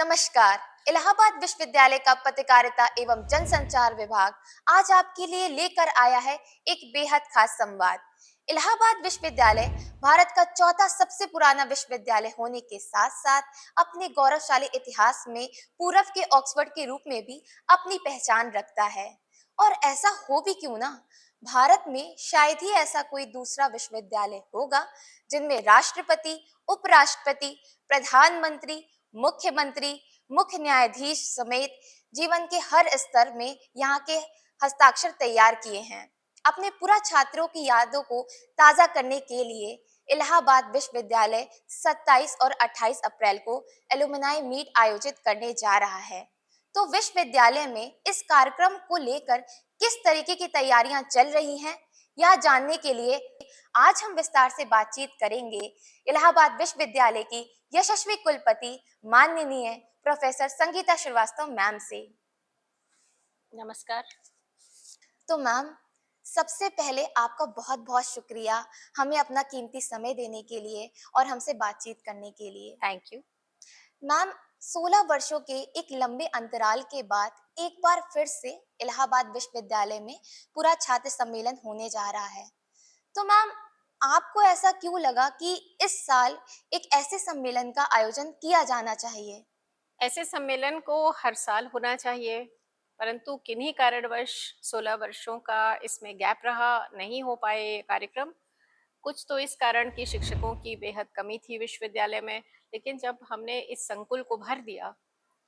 नमस्कार। इलाहाबाद विश्वविद्यालय का पत्रकारिता एवं जनसंचार विभाग आज आपके लिए लेकर आया है एक बेहद खास संवाद। इलाहाबाद विश्वविद्यालय भारत का चौथा सबसे पुराना विश्वविद्यालय होने के साथ साथ अपने गौरवशाली इतिहास में पूर्व के ऑक्सफोर्ड के रूप में भी अपनी पहचान रखता है। और ऐसा हो भी क्यों ना, भारत में शायद ही ऐसा कोई दूसरा विश्वविद्यालय होगा जिनमें राष्ट्रपति, उपराष्ट्रपति, प्रधानमंत्री, मुख्यमंत्री, मुख्य न्यायाधीश समेत जीवन के हर स्तर में यहाँ के हस्ताक्षर तैयार किए हैं। अपने पूरा छात्रों की यादों को ताज़ा करने के लिए इलाहाबाद विश्वविद्यालय 27 और 28 अप्रैल को एलुमनाई मीट आयोजित करने जा रहा है। तो विश्वविद्यालय में इस कार्यक्रम को लेकर किस तरीके की तैयारियां चल रही हैं, यह जानने के लिए आज हम विस्तार से बातचीत करेंगे इलाहाबाद विश्वविद्यालय की यशस्वी कुलपति माननीय प्रोफेसर संगीता श्रीवास्तव मैम से। नमस्कार। तो मैम, सबसे पहले आपका बहुत बहुत शुक्रिया हमें अपना कीमती समय देने के लिए और हमसे बातचीत करने के लिए। Thank you. मैम, 16 वर्षों के एक लंबे अंतराल के बाद एक बार फिर से इलाहाबाद विश्वविद्यालय में पूरा छात्र सम्मेलन होने जा रहा है। तो मैम, आपको ऐसा क्यों लगा कि इस साल एक ऐसे सम्मेलन का आयोजन किया जाना चाहिए? ऐसे सम्मेलन को हर साल होना चाहिए, परंतु किन्हीं कारणवश 16 वर्षों का इसमें गैप रहा, नहीं हो पाए ये कार्यक्रम। कुछ तो इस कारण कि शिक्षकों की बेहद कमी थी विश्वविद्यालय में, लेकिन जब हमने इस संकुल को भर दिया,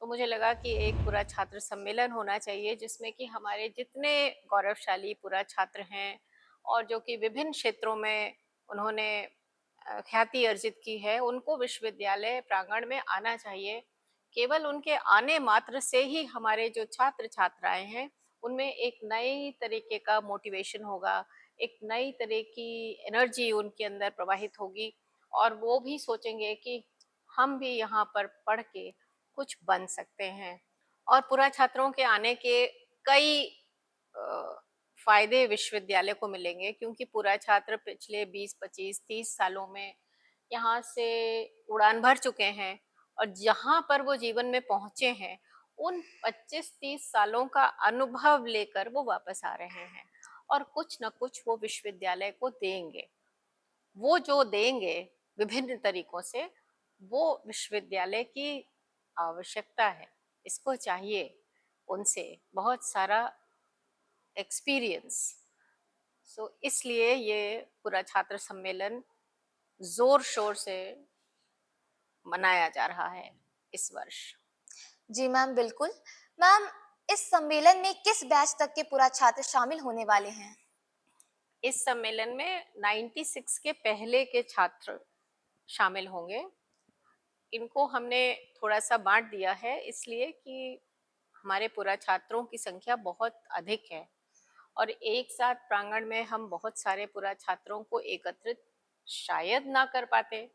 तो मुझे लगा कि एक पूरा छात्र सम्मेलन होना चाहिए जिसमें कि हमारे जितने गौरवशाली पूरा छात्र हैं और जो कि विभिन्न क्षेत्रों में उन्होंने ख्याति अर्जित की है, उनको विश्वविद्यालय प्रांगण में आना चाहिए। केवल उनके आने मात्र से ही हमारे जो छात्र छात्राएं हैं उनमें एक नई तरीके का मोटिवेशन होगा, एक नई तरह की एनर्जी उनके अंदर प्रवाहित होगी और वो भी सोचेंगे कि हम भी यहाँ पर पढ़ के कुछ बन सकते हैं। और पूरा छात्रों के आने के कई फायदे विश्वविद्यालय को मिलेंगे, क्योंकि पूरा छात्र पिछले 20, 25, 30 सालों में यहाँ से उड़ान भर चुके हैं और जहाँ पर वो जीवन में पहुँचे हैं, उन 25-30 सालों का अनुभव लेकर वो वापस आ रहे हैं और कुछ न कुछ वो विश्वविद्यालय को देंगे। वो जो देंगे विभिन्न तरीकों से, वो विश्वविद्यालय की आवश्यकता है। इसको चाहिए उनसे बहुत सारा एक्सपीरियंस। इसलिए ये पूरा छात्र सम्मेलन जोर शोर से मनाया जा रहा है इस वर्ष। जी मैम, बिल्कुल। मैम, इस सम्मेलन में किस बैच तक के पूरा छात्र शामिल होने वाले हैं? इस सम्मेलन में 96 के पहले के छात्र शामिल होंगे। इनको हमने थोड़ा सा बांट दिया है इसलिए कि हमारे पूरा छात्रों की संख्या बहुत अधिक है और एक साथ प्रांगण में हम बहुत सारे पूरा छात्रों को एकत्रित शायद ना कर पाते।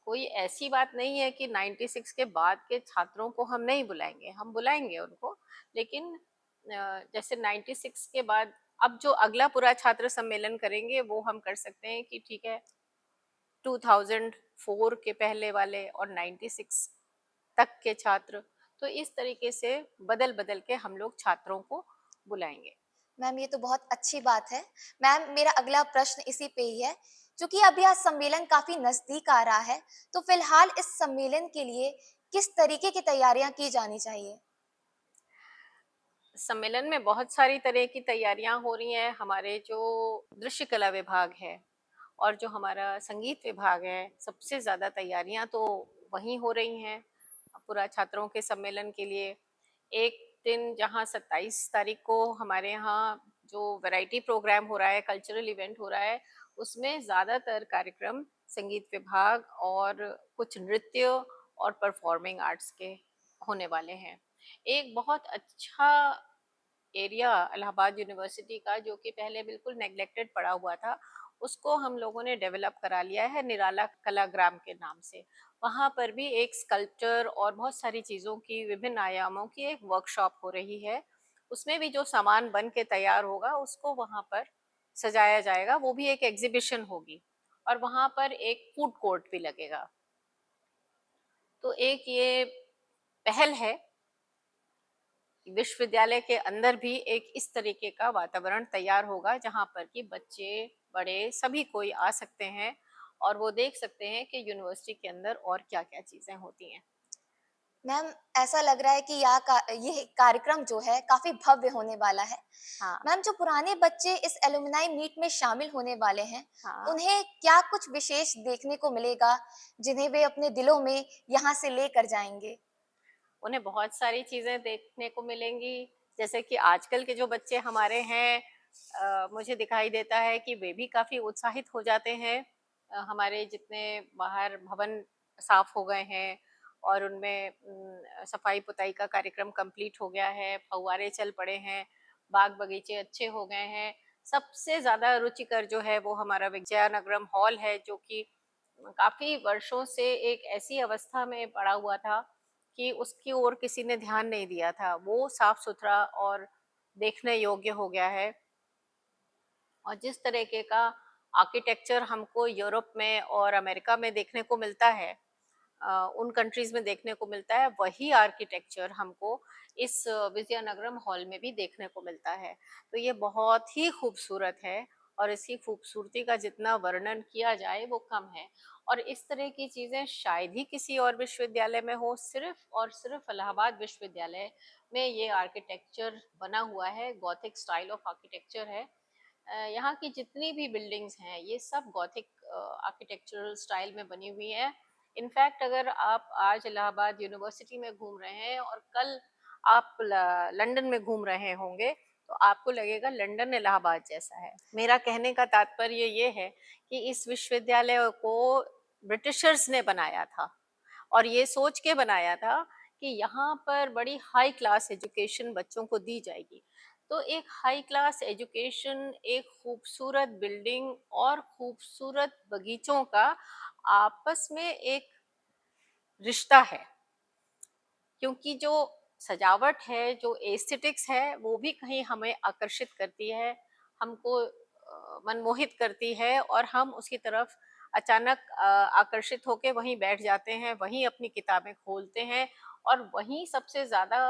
कोई ऐसी बात नहीं है कि 96 के बाद के छात्रों को हम नहीं बुलाएंगे, हम बुलाएंगे उनको, लेकिन जैसे 96 के बाद अब जो अगला पूरा छात्र सम्मेलन करेंगे वो हम कर सकते हैं कि ठीक है, 2004 के पहले वाले और 96 तक के छात्र, तो इस तरीके से बदल बदल के हम लोग छात्रों को बुलाएंगे। मैम, ये तो बहुत अच्छी बात है। मैम, मेरा अगला प्रश्न इसी पे ही है। चूंकि अभी आज सम्मेलन काफी नजदीक आ रहा है, तो फिलहाल इस सम्मेलन के लिए किस तरीके की तैयारियां की जानी चाहिए? सम्मेलन में बहुत सारी तरह की तैयारियां हो रही हैं। हमारे जो दृश्य कला विभाग है और जो हमारा संगीत विभाग है, सबसे ज़्यादा तैयारियां तो वहीं हो रही हैं पूरा छात्रों के सम्मेलन के लिए। एक दिन जहां 27 तारीख को हमारे यहाँ जो वैरायटी प्रोग्राम हो रहा है, कल्चरल इवेंट हो रहा है, उसमें ज़्यादातर कार्यक्रम संगीत विभाग और कुछ नृत्य और परफॉर्मिंग आर्ट्स के होने वाले हैं। एक बहुत अच्छा एरिया इलाहाबाद यूनिवर्सिटी का, जो कि पहले बिल्कुल नेग्लेक्टेड पड़ा हुआ था, उसको हम लोगों ने डेवलप करा लिया है निराला कलाग्राम के नाम से। वहाँ पर भी एक स्कल्पचर और बहुत सारी चीज़ों की विभिन्न आयामों की एक वर्कशॉप हो रही है। उसमें भी जो सामान बन के तैयार होगा उसको वहाँ पर सजाया जाएगा, वो भी एक एग्जीबिशन होगी और वहाँ पर एक फूड कोर्ट भी लगेगा। तो एक ये पहल है विश्वविद्यालय के अंदर भी एक इस तरीके का वातावरण तैयार होगा जहाँ पर कि बच्चे बड़े सभी कोई आ सकते हैं और वो देख सकते हैं कि यूनिवर्सिटी के अंदर और क्या-क्या चीज़ें होती हैं। मैम, ऐसा लग रहा है कि ये कार्यक्रम जो है काफ़ी भव्य होने वाला है। हाँ, मैम, जो पुराने बच्चे इस एलुमनाई मीट में शामिल होने वाले हैं, हाँ। उन्हें क्या कुछ विशेष देखने को मिलेगा, जिन्हें वे अपने दिलों में यहाँ से लेकर जाएँगे? उन्हें बहुत सारी चीज़ें देखने को मिलेंगी, जैसे कि आजकल के जो बच्चे हमारे हैं मुझे दिखाई देता है कि वे भी काफ़ी उत्साहित हो जाते हैं। हमारे जितने बाहर भवन साफ़ हो गए हैं और उनमें सफाई-पुताई का कार्यक्रम कंप्लीट हो गया है, फव्वारे चल पड़े हैं, बाग-बगीचे अच्छे हो गए हैं। सबसे ज़्यादा रुचिकर जो है वो हमारा विजयानगरम हॉल है, जो कि काफ़ी वर्षों से एक ऐसी अवस्था में पड़ा हुआ था कि उसकी ओर किसी ने ध्यान नहीं दिया था। वो साफ-सुथरा और देखने योग्य हो गया है और जिस तरीके का आर्किटेक्चर हमको यूरोप में और अमेरिका में देखने को मिलता है, उन कंट्रीज़ में देखने को मिलता है, वही आर्किटेक्चर हमको इस विजयनगरम हॉल में भी देखने को मिलता है। तो ये बहुत ही खूबसूरत है और इसकी खूबसूरती का जितना वर्णन किया जाए वो कम है और इस तरह की चीज़ें शायद ही किसी और विश्वविद्यालय में हो, सिर्फ़ और सिर्फ़ इलाहाबाद विश्वविद्यालय में ये आर्किटेक्चर बना हुआ है, गॉथिक स्टाइल ऑफ आर्किटेक्चर है। यहाँ की जितनी भी बिल्डिंग्स हैं ये सब गॉथिक आर्किटेक्चरल स्टाइल में बनी हुई हैं। इनफैक्ट अगर आप आज इलाहाबाद यूनिवर्सिटी में घूम रहे हैं और कल आप लंदन में घूम रहे होंगे तो आपको लगेगा लंदन इलाहाबाद जैसा है। मेरा कहने का तात्पर्य ये है कि इस विश्वविद्यालय को ब्रिटिशर्स ने बनाया था और ये सोच के बनाया था कि यहाँ पर बड़ी हाई क्लास एजुकेशन बच्चों को दी जाएगी। तो एक हाई क्लास एजुकेशन, एक खूबसूरत बिल्डिंग और खूबसूरत बगीचों का आपस में एक रिश्ता है, क्योंकि जो सजावट है, जो एस्थेटिक्स है, वो भी कहीं हमें आकर्षित करती है, हमको मनमोहित करती है और हम उसकी तरफ अचानक आकर्षित होके वहीं बैठ जाते हैं, वहीं अपनी किताबें खोलते हैं और वहीं सबसे ज़्यादा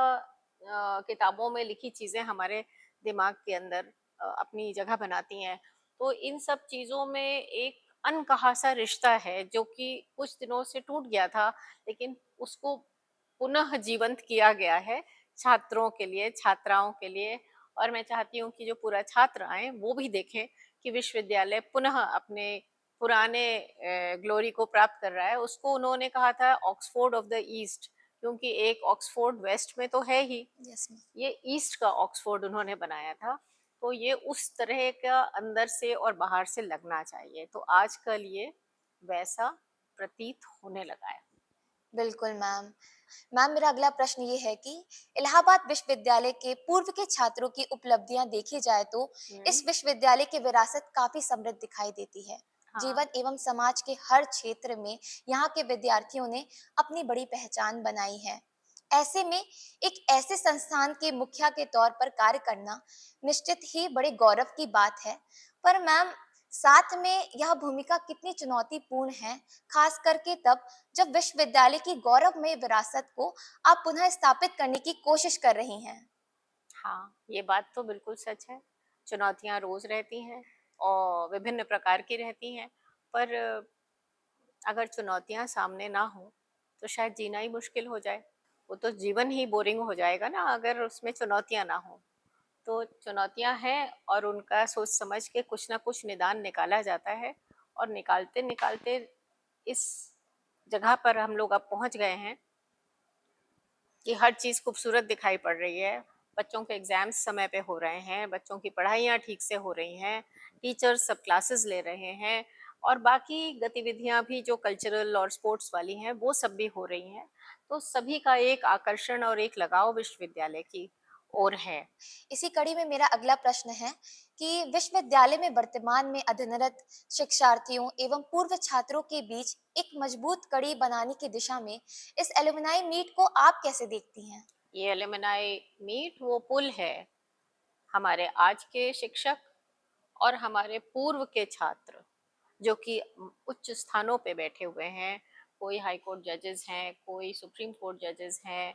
किताबों में लिखी चीज़ें हमारे दिमाग के अंदर अपनी जगह बनाती हैं। तो इन सब चीज़ों में एक अनकहा-सा रिश्ता है, जो कि कुछ दिनों से टूट गया था, लेकिन उसको पुनः जीवंत किया गया है छात्रों के लिए, छात्राओं के लिए और मैं चाहती हूँ कि जो पूरा छात्र आएँ वो भी देखें कि विश्वविद्यालय पुनः अपने पुराने ग्लोरी को प्राप्त कर रहा है। उसको उन्होंने कहा था ऑक्सफोर्ड ऑफ द ईस्ट, क्योंकि एक ऑक्सफोर्ड वेस्ट में तो है ही, यस मैम। ये ईस्ट का ऑक्सफोर्ड उन्होंने बनाया था। तो ये उस तरह का अंदर से और बाहर से लगना चाहिए। तो आजकल ये वैसा प्रतीत होने लगा है। बिल्कुल मैम। मैम, मेरा अगला प्रश्न ये है कि इलाहाबाद विश्वविद्यालय के पूर्व के छात्रों की उपलब्धियां देखी जाए तो हुँ, इस विश्वविद्यालय की विरासत काफी समृद्ध दिखाई देती है। हाँ। जीवन एवं समाज के हर क्षेत्र में यहाँ के विद्यार्थियों ने अपनी बड़ी पहचान बनाई है। ऐसे में एक ऐसे संस्थान के मुखिया के तौर पर कार्य करना निश्चित ही बड़े गौरव की बात है। पर मैम, साथ में यह भूमिका कितनी चुनौतीपूर्ण है, खास करके तब जब विश्वविद्यालय की गौरवमय विरासत को आप पुनः स्थापित करने की कोशिश कर रही हैं। हाँ, ये बात तो बिल्कुल सच है। चुनौतियाँ रोज़ रहती हैं और विभिन्न प्रकार की रहती हैं, पर अगर चुनौतियाँ सामने ना हों, तो शायद जीना ही मुश्किल हो जाए। वो तो जीवन ही बोरिंग हो जाएगा ना अगर उसमें चुनौतियाँ ना हों। तो चुनौतियाँ हैं और उनका सोच समझ के कुछ ना कुछ निदान निकाला जाता है और निकालते-निकालते इस जगह पर हम लोग अब पहुँच गए हैं कि हर चीज़ खूबसूरत दिखाई पड़ रही है। बच्चों के एग्ज़ाम्स समय पे हो रहे हैं, बच्चों की पढ़ाइयाँ ठीक से हो रही हैं, टीचर्स सब क्लासेस ले रहे हैं और बाकी गतिविधियाँ भी जो कल्चरल और स्पोर्ट्स वाली हैं, वो सब भी हो रही हैं। तो सभी का एक आकर्षण और एक लगाव विश्वविद्यालय की ओर है। इसी कड़ी में मेरा अगला प्रश्न है कि विश्वविद्यालय में वर्तमान में अध्ययनरत शिक्षार्थियों एवं पूर्व छात्रों के बीच एक मजबूत कड़ी बनाने की दिशा में इस एलुमनाई मीट को आप कैसे देखती हैं? ये एलुमनाई मीट वो पुल है, हमारे आज के शिक्षक और हमारे पूर्व के छात्र जो कि उच्च स्थानों पे बैठे हुए हैं, कोई हाई कोर्ट जजेस हैं, कोई सुप्रीम कोर्ट जजेस हैं,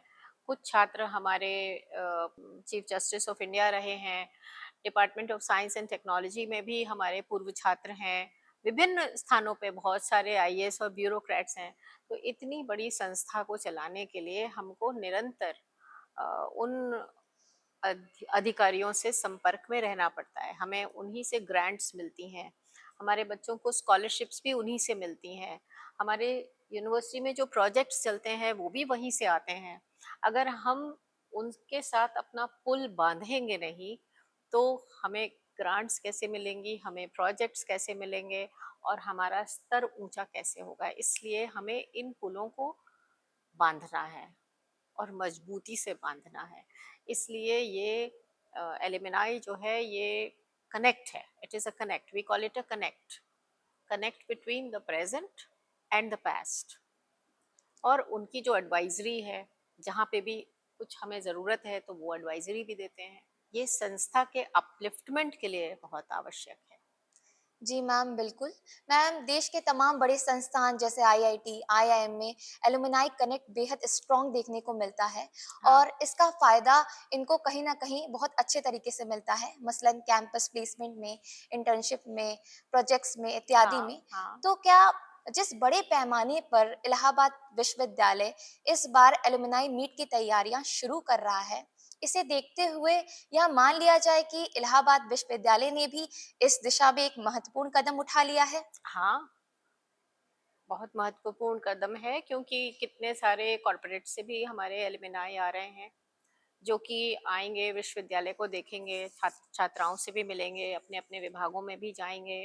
कुछ छात्र हमारे चीफ जस्टिस ऑफ इंडिया रहे हैं, department of science and technology में भी हमारे पूर्व छात्र हैं, विभिन्न स्थानों पे बहुत सारे आईएएस और ब्यूरोक्रेट्स हैं। तो इतनी बड़ी संस्था को चलाने के लिए हमको निरंतर उन अधिकारियों से संपर्क में रहना पड़ता है। हमें उन्हीं से ग्रांट्स मिलती हैं, हमारे बच्चों को स्कॉलरशिप्स भी उन्हीं से मिलती हैं, हमारे यूनिवर्सिटी में जो प्रोजेक्ट्स चलते हैं वो भी वहीं से आते हैं। अगर हम उनके साथ अपना पुल बांधेंगे नहीं तो हमें ग्रांट्स कैसे मिलेंगी, हमें प्रोजेक्ट्स कैसे मिलेंगे और हमारा स्तर ऊंचा कैसे होगा। इसलिए हमें इन पुलों को बांधना है और मजबूती से बांधना है। इसलिए ये एलिमनाई जो है ये कनेक्ट है, it is a connect, we call it a connect, connect between the present and the past. और उनकी जो एडवाइजरी है, जहाँ पे भी कुछ हमें ज़रूरत है तो वो एडवाइजरी भी देते हैं। ये संस्था के अपलिफ्टमेंट के लिए बहुत आवश्यक है। जी मैम, बिल्कुल। मैम, देश के तमाम बड़े संस्थान जैसे आईआईटी, आईआईएम में एलुमनाई कनेक्ट बेहद स्ट्रॉन्ग देखने को मिलता है हाँ, और इसका फ़ायदा इनको कहीं न कहीं बहुत अच्छे तरीके से मिलता है, मसलन कैंपस प्लेसमेंट में, इंटर्नशिप में, प्रोजेक्ट्स में इत्यादि हाँ, में। हाँ। तो क्या जिस बड़े पैमाने पर इलाहाबाद विश्वविद्यालय इस बार एलुमनाई मीट की तैयारियाँ शुरू कर रहा है, इसे देखते हुए यह मान लिया जाए कि इलाहाबाद विश्वविद्यालय ने भी इस दिशा में एक महत्वपूर्ण कदम उठा लिया है? हाँ, बहुत महत्वपूर्ण कदम है क्योंकि कितने सारे कॉरपोरेट से भी हमारे एलुमनाई आ रहे हैं, जो कि आएँगे, विश्वविद्यालय को देखेंगे, छात्राओं से भी मिलेंगे, अपने-अपने विभागों में भी जाएँगे।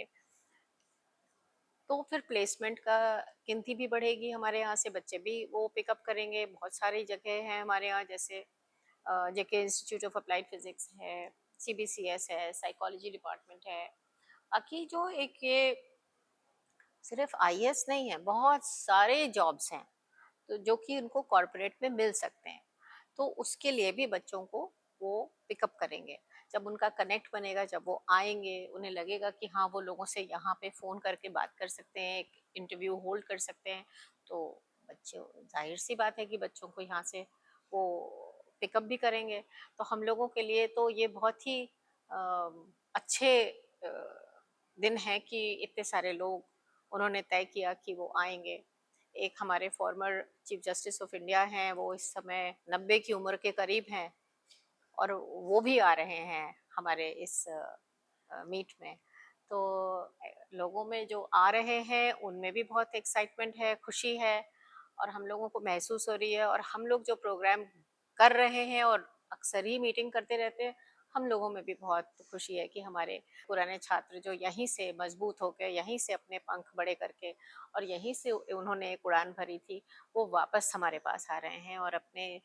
तो फिर प्लेसमेंट का गिनती भी बढ़ेगी, हमारे यहाँ से बच्चे भी वो पिकअप करेंगे। बहुत सारी जगह हैं हमारे यहाँ, जैसे जेके इंस्टीट्यूट ऑफ अप्लाइड फिजिक्स है, सीबीसीएस है, साइकोलॉजी डिपार्टमेंट है। बाकी जो एक ये सिर्फ आईएएस नहीं है, बहुत सारे जॉब्स हैं तो जो कि उनको कॉरपोरेट में मिल सकते हैं। तो उसके लिए भी बच्चों को वो पिकअप करेंगे। जब उनका कनेक्ट बनेगा, जब वो आएंगे, उन्हें लगेगा कि हाँ वो लोगों से यहाँ पे फ़ोन करके बात कर सकते हैं, एक इंटरव्यू होल्ड कर सकते हैं। तो बच्चे, जाहिर सी बात है कि बच्चों को यहाँ से वो पिकअप भी करेंगे। तो हम लोगों के लिए तो ये बहुत ही अच्छे दिन है कि इतने सारे लोग उन्होंने तय किया कि वो आएंगे। एक हमारे former chief justice of India हैं, वो इस समय 90 की उम्र के करीब हैं और वो भी आ रहे हैं हमारे इस मीट में। तो लोगों में जो आ रहे हैं उनमें भी बहुत एक्साइटमेंट है, खुशी है और हम लोगों को महसूस हो रही है। और हम लोग जो प्रोग्राम कर रहे हैं और अक्सर ही मीटिंग करते रहते हैं, हम लोगों में भी बहुत खुशी है कि हमारे पुराने छात्र जो यहीं से मजबूत होकर, यहीं से अपने पंख बड़े करके और यहीं से उन्होंने एक उड़ान भरी थी, वो वापस हमारे पास आ रहे हैं और अपने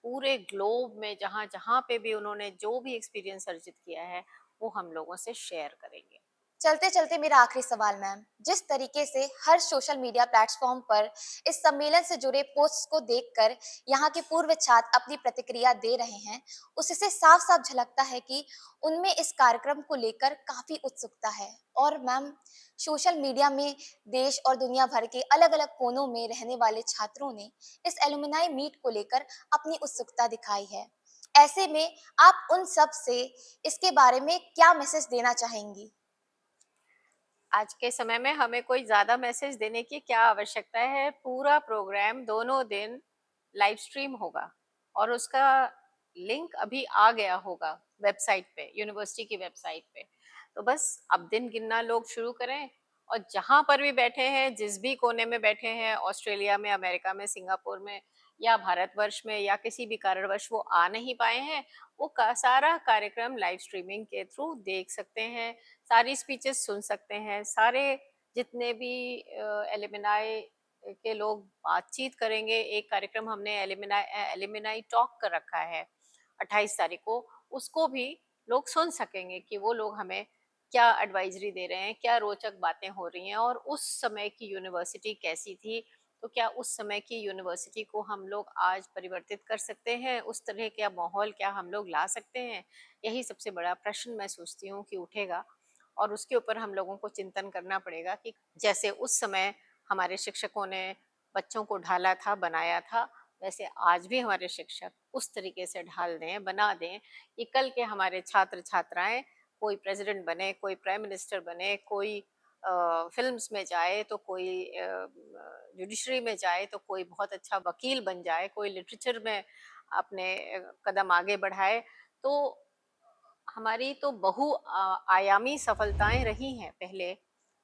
पूरे ग्लोब में जहाँ जहाँ पे भी उन्होंने जो भी एक्सपीरियंस अर्जित किया है वो हम लोगों से शेयर करेंगे। चलते चलते मेरा आखिरी सवाल मैम, जिस तरीके से हर सोशल मीडिया प्लेटफॉर्म पर इस सम्मेलन से जुड़े पोस्ट को देखकर यहाँ के पूर्व छात्र अपनी प्रतिक्रिया दे रहे हैं, उससे साफ साफ झलकता है कि उनमें इस कार्यक्रम को लेकर काफी उत्सुकता है। और मैम, सोशल मीडिया में देश और दुनिया भर के अलग अलग कोनों में रहने वाले छात्रों ने इस एलुमनाई मीट को लेकर अपनी उत्सुकता दिखाई है। ऐसे में आप उन सब से इसके बारे में क्या मैसेज देना चाहेंगी? आज के समय में हमें कोई ज़्यादा मैसेज देने की क्या आवश्यकता है। पूरा प्रोग्राम दोनों दिन लाइव स्ट्रीम होगा और उसका लिंक अभी आ गया होगा वेबसाइट पे, यूनिवर्सिटी की वेबसाइट पे। तो बस अब दिन गिनना लोग शुरू करें और जहाँ पर भी बैठे हैं, जिस भी कोने में बैठे हैं, ऑस्ट्रेलिया में, अमेरिका में, सिंगापुर में या भारतवर्ष में या किसी भी कारणवश वो आ नहीं पाए हैं, वो सारा कार्यक्रम लाइव स्ट्रीमिंग के थ्रू देख सकते हैं, सारी स्पीचेस सुन सकते हैं, सारे जितने भी एलिमनाई के लोग बातचीत करेंगे। एक कार्यक्रम हमने एलिमनाई एलिमनाई टॉक कर रखा है 28 तारीख को, उसको भी लोग सुन सकेंगे कि वो लोग हमें क्या एडवाइजरी दे रहे हैं, क्या रोचक बातें हो रही हैं और उस समय की यूनिवर्सिटी कैसी थी। तो क्या उस समय की यूनिवर्सिटी को हम लोग आज परिवर्तित कर सकते हैं, उस तरह का माहौल क्या हम लोग ला सकते हैं? यही सबसे बड़ा प्रश्न मैं सोचती हूँ कि उठेगा और उसके ऊपर हम लोगों को चिंतन करना पड़ेगा कि जैसे उस समय हमारे शिक्षकों ने बच्चों को ढाला था, बनाया था, वैसे आज भी हमारे शिक्षक उस तरीके से ढाल दें, बना दें कि कल के हमारे छात्र-छात्राएँ कोई प्रेज़िडेंट बने, कोई प्राइम मिनिस्टर बने, कोई फ़िल्म्स में जाए, तो कोई जुडिशरी में जाए, तो कोई बहुत अच्छा वकील बन जाए, कोई लिटरेचर में अपने कदम आगे बढ़ाए। तो हमारी तो आयामी सफलताएँ रही हैं पहले,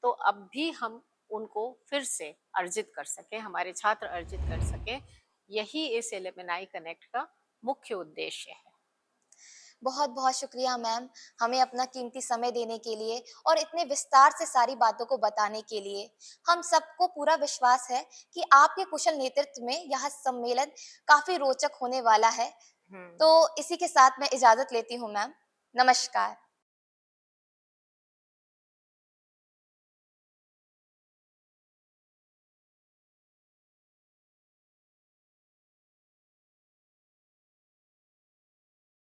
तो अब भी हम उनको फिर से अर्जित कर सकें, हमारे छात्र अर्जित कर सकें, यही इस एलुमनाई कनेक्ट का मुख्य उद्देश्य है। बहुत बहुत शुक्रिया मैम, हमें अपना कीमती समय देने के लिए और इतने विस्तार से सारी बातों को बताने के लिए। हम सबको पूरा विश्वास है कि आपके कुशल नेतृत्व में यह सम्मेलन काफी रोचक होने वाला है। हुँ। तो इसी के साथ मैं इजाजत लेती हूँ मैम। नमस्कार।